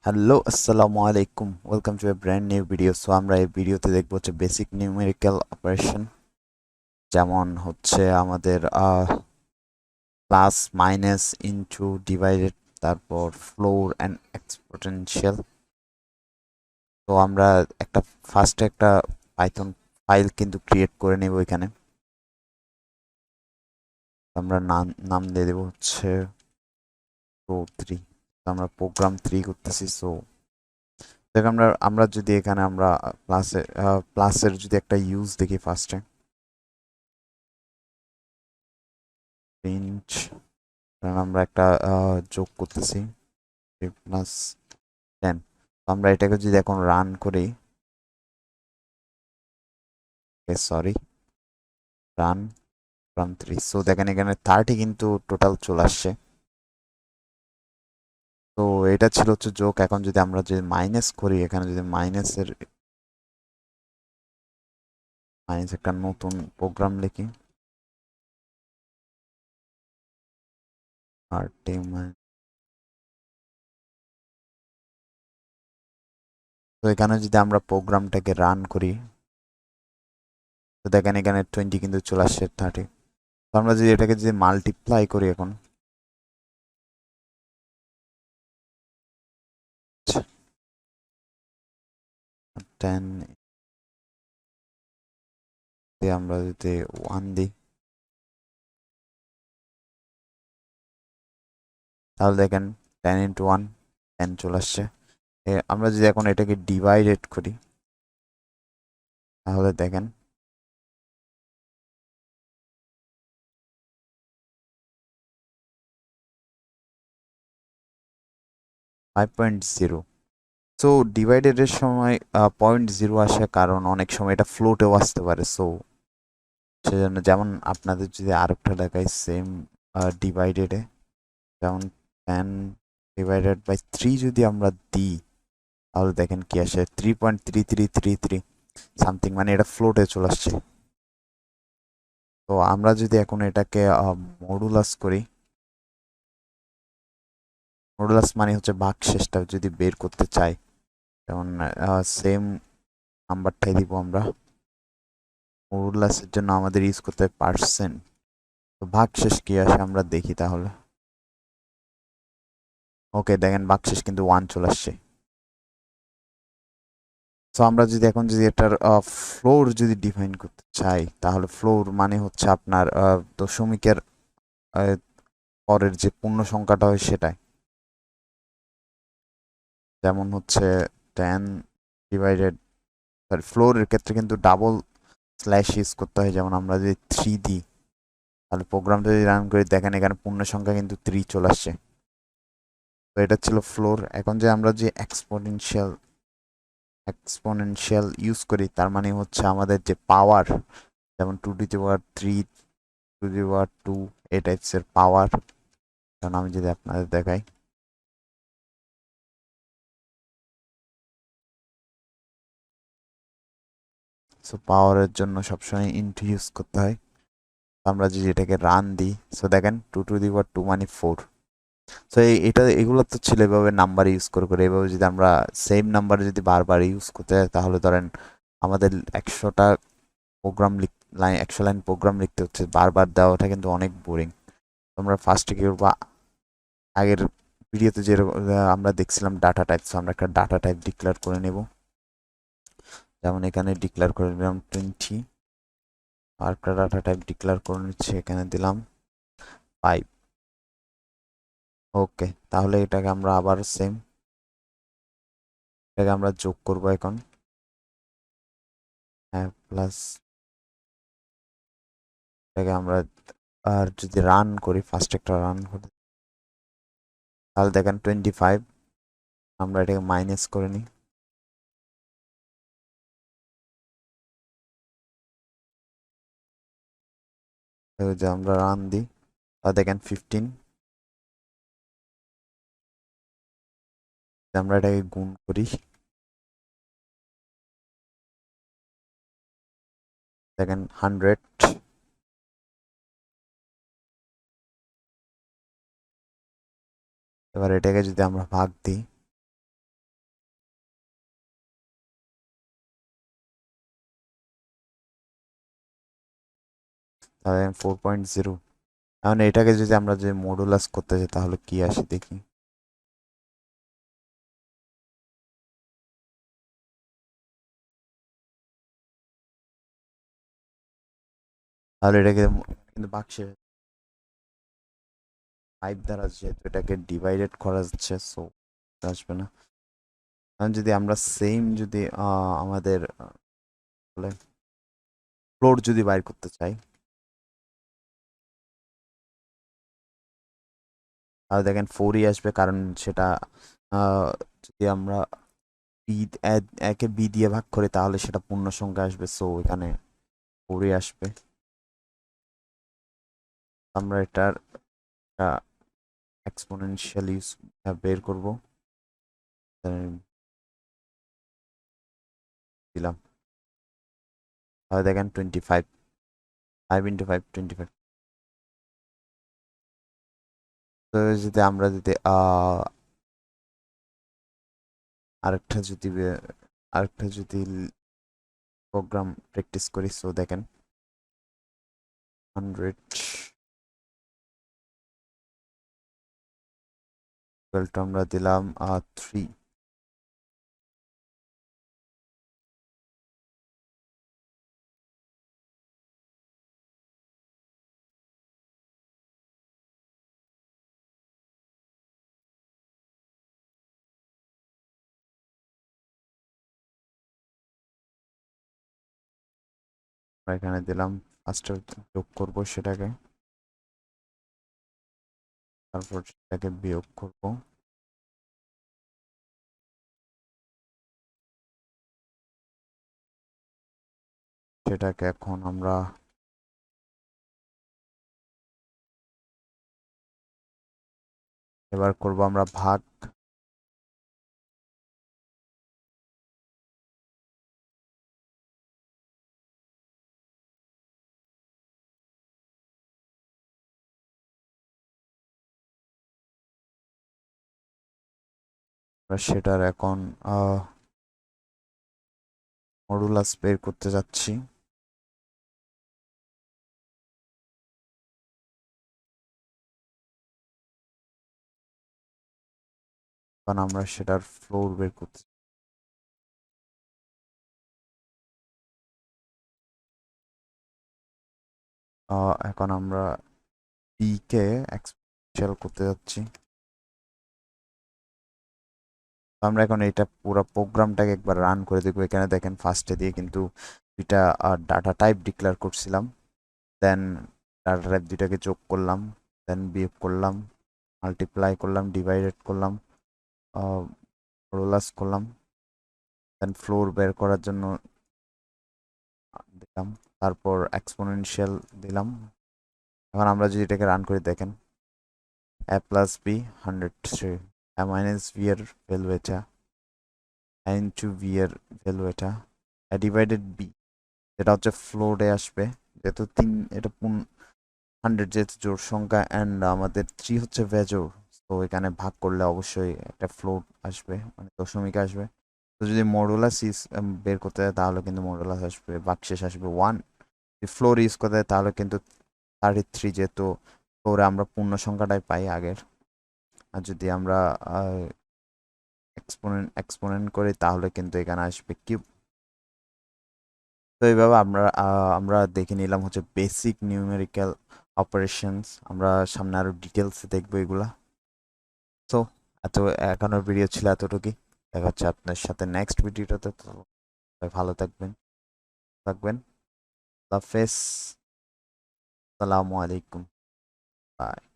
Hello আসসালামু আলাইকুম welcome to A brand new video. So আমরা এই ভিডিওতে দেখব হচ্ছে বেসিক নিউমেরিক্যাল অপারেশন, যেমন হচ্ছে আমাদের প্লাস মাইনাস ইনটু ডিভাইডেড, তারপর ফ্লোর অ্যান্ড এক্সপোনেনশিয়াল। তো আমরা ফার্স্টে একটা পাইথন ফাইল কিন্তু ক্রিয়েট করে নেব। এখানে আমরা নাম দিয়ে দেবো হচ্ছে প্রো 3। আমরা প্রোগ্রাম 3 করতেছি। সো দেখো আমরা আমরা যদি এখানে আমরা প্লাসের যদি একটা ইউজ দেখি ফার্স্টে, প্রিন্ট, কারণ আমরা একটা যোগ করতেছি 3+10। আমরা এটাকে যদি এখন রান করি, সরি, রান ফ্রম 3। সো দেখেন এখানে 30 কিন্তু টোটাল চলে আসছে। তো এটা ছিল হচ্ছে যোগ। এখন যদি আমরা যদি মাইনাস করি, এখানে যদি মাইনাস একটা নতুন প্রোগ্রাম লিখি, আর তো এখানে যদি আমরা প্রোগ্রামটাকে রান করি, তো দেখেন এখানে 20 কিন্তু চলে আসছে 30। তো আমরা যদি এটাকে যদি মাল্টিপ্লাই করি এখন, 10 দিয়ে আমরা যদি 1 দিই, তাহলে দেখেন 10 × 1 10 চলে আসছে। আমরা যদি এখন এটাকে ডিভাইডেড করি, তাহলে দেখেন 5.0। সো ডিভাইডেডের সময় 0.0 আসে, কারণ অনেক সময় এটা ফ্লোটেও আসতে পারে। সো সেজন্য যেমন আপনাদের যদি আরেকটা দেখাই সেম ডিভাইডেডে, যেমন 10/3 যদি আমরা দিই, তাহলে দেখেন কি আসে, 3.3333 সামথিং, মানে এটা ফ্লোটে চলে আসছে। তো আমরা যদি এখন এটাকে মডুলাস করি, মডুলাস মানে হচ্ছে ভাগশেষটা যদি বের করতে চাই, যেমন সেম নাম্বারটাই দিব আমরা। মডুলাসের জন্য আমাদের ইউজ করতে হয় পার্সেন্ট। তো ভাগশেষ কি আসে আমরা দেখি তাহলে। ওকে, দেখেন ভাগশেষ কিন্তু 1 চলে আসছে। তো আমরা যদি এখন যদি এটার ফ্লোর যদি ডিফাইন করতে চাই, তাহলে ফ্লোর মানে হচ্ছে আপনার দশমিকের আহ, পরের যে পূর্ণ সংখ্যাটা হয় সেটাই। যেমন হচ্ছে 10 ডিভাইডেড, সরি, ফ্লোরের ক্ষেত্রে কিন্তু ডাবল স্ল্যাশ ইউজ করতে হয়। যেমন আমরা যদি 3 দিই, তাহলে প্রোগ্রামটা যদি রান করি, দেখেন এখানে পূর্ণ সংখ্যা কিন্তু 3 চলে আসছে। তো এটা ছিল ফ্লোর। এখন যে আমরা যে এক্সপোনেনশিয়াল ইউজ করি, তার মানে হচ্ছে আমাদের যে পাওয়ার, যেমন 2^3, 2^2, এই টাইপসের পাওয়ার। কারণ আমি যদি আপনাদের দেখাই, সো পাওয়ারের জন্য সবসময় ইন্টু ইউজ করতে হয়। আমরা যদি এটাকে রান দিই, সো দেখেন 2^2 মানে 4। সো এগুলো তো ছিল এভাবে নাম্বার ইউজ করে করে। এভাবে যদি আমরা সেম নাম্বার যদি বারবার ইউজ করতে চাই, তাহলে ধরেন আমাদের 100টা প্রোগ্রাম লাইন 100 লাইন প্রোগ্রাম লিখতে হচ্ছে, বারবার দেওয়াটা কিন্তু অনেক বোরিং। আমরা ফার্স্টে কি করবো, আগের ভিডিওতে যে আমরা দেখছিলাম ডাটা টাইপ, সো আমরা একটা ডাটা টাইপ ডিক্লেয়ার করে নেব। যেমন এখানে ডিক্লেয়ার করে নিলাম 20, আর একটা ডাটা টাইপ ডিক্লেয়ার করে নিচ্ছি, এখানে দিলাম 5। ওকে, তাহলে এটাকে আমরা আবার সেম, এটাকে আমরা যোগ করব এখন। হ্যাঁ, প্লাস এটাকে আমরা আর যদি রান করি, ফার্স্ট একটা রান করি, তাহলে দেখেন 25। আমরা এটাকে মাইনাস করে নিই, যে আমরা রান দিই, তাহলে দেখেন 15। আমরা এটাকে গুণ করি, দেখেন 100। এবার এটাকে যদি আমরা ভাগ দিই, তাহলে 4.0। এখন এটাকে যদি আমরা যে মডুলাস করতে চাই তাহলে কি আসে দেখি। তাহলে এটাকে কিন্তু বাক্সে 5 দ্বারা যেহেতু এটাকে ডিভাইডেড করা যাচ্ছে, সো আসবে না। এখন যদি আমরা সেম যদি আমাদের বলে ফ্লোর যদি বাইর করতে চাই, তাহলে দেখেন 4ই আসবে, কারণ সেটা যদি আমরা বি একে বি দিয়ে ভাগ করি তাহলে সেটা পূর্ণ সংখ্যা আসবে, সো এখানে 4ই আসবে। আমরা এটার এক্সপোনেনশিয়াল ইউজ বের করব, দিলাম, তাহলে দেখেন 25, 5 ইন্টু 5 25। তো যদি আমরা যদি আরেকটা যদি আরেকটা যদি প্রোগ্রাম প্র্যাকটিস করি, সো দেখেন 100 টুয়েলভটা আমরা দিলাম 3। এখানে দিলাম ফার্স্টে যোগ করব সেটাকে, তারপর সেটাকে বিয়োগ করব, সেটাকে এখন আমরা এবার করব আমরা ভাগ। সেটার এখন মডুলাস বের করতে যাচ্ছি। কারণ আমরা সেটার ফ্লোর বের করতে, এখন আমরা বি কে এক্সপোনেনশিয়াল করতে যাচ্ছি। আমরা এখন এটা পুরো প্রোগ্রামটাকে একবার রান করে দেখবো। এখানে দেখেন ফার্স্টে দিয়ে কিন্তু দুইটা ডাটা টাইপ ডিক্লেয়ার করছিলাম, দেন ডাটা টাইপ দুইটাকে যোগ করলাম, দেন বিয়োগ করলাম, মাল্টিপ্লাই করলাম, ডিভাইডেড করলাম, রোলাস করলাম, দেন ফ্লোর বের করার জন্য দিলাম, তারপর এক্সপোনেনশিয়াল দিলাম। এখন আমরা যদি এটাকে রান করে দেখেন, a plus B 103, a minus B এর ভ্যালু এটা, a ইন্টু বি এর ভ্যালু এটা, a ডিভাইডেড বি যেটা হচ্ছে ফ্লোরে আসবে, যেহেতু এটা 100 যেহেতু জোড় সংখ্যা অ্যান্ড আমাদের 3 হচ্ছে বেজোড়, তো এখানে ভাগ করলে অবশ্যই একটা ফ্লোর আসবে, মানে দশমিক আসবে। তো যদি মডুলাস বের করতে হয় তাহলে কিন্তু মডুলাস আসবে, ভাগশেষ আসবে 1। যদি ফ্লোর ইউজ করতে হয় তাহলে কিন্তু 33, যেহেতু ফ্লোরে আমরা পূর্ণ সংখ্যাটাই পাই আগের। আর যদি আমরা এক্সপোনেন্ট করি তাহলে কিন্তু এখানে আসবে কিউব। তো এইভাবে আমরা দেখে নিলাম হচ্ছে বেসিক নিউমেরিক্যাল অপারেশনস। আমরা সামনে আরো ডিটেলসে দেখবো এগুলা। তো এত এখনের ভিডিও ছিল এতটুকুই। দেখা হচ্ছে আপনার সাথে নেক্সট ভিডিওটাতে। তো সবাই ভালো থাকবেন। আল্লাহ হাফেজ। আসসালামু আলাইকুম। বাই।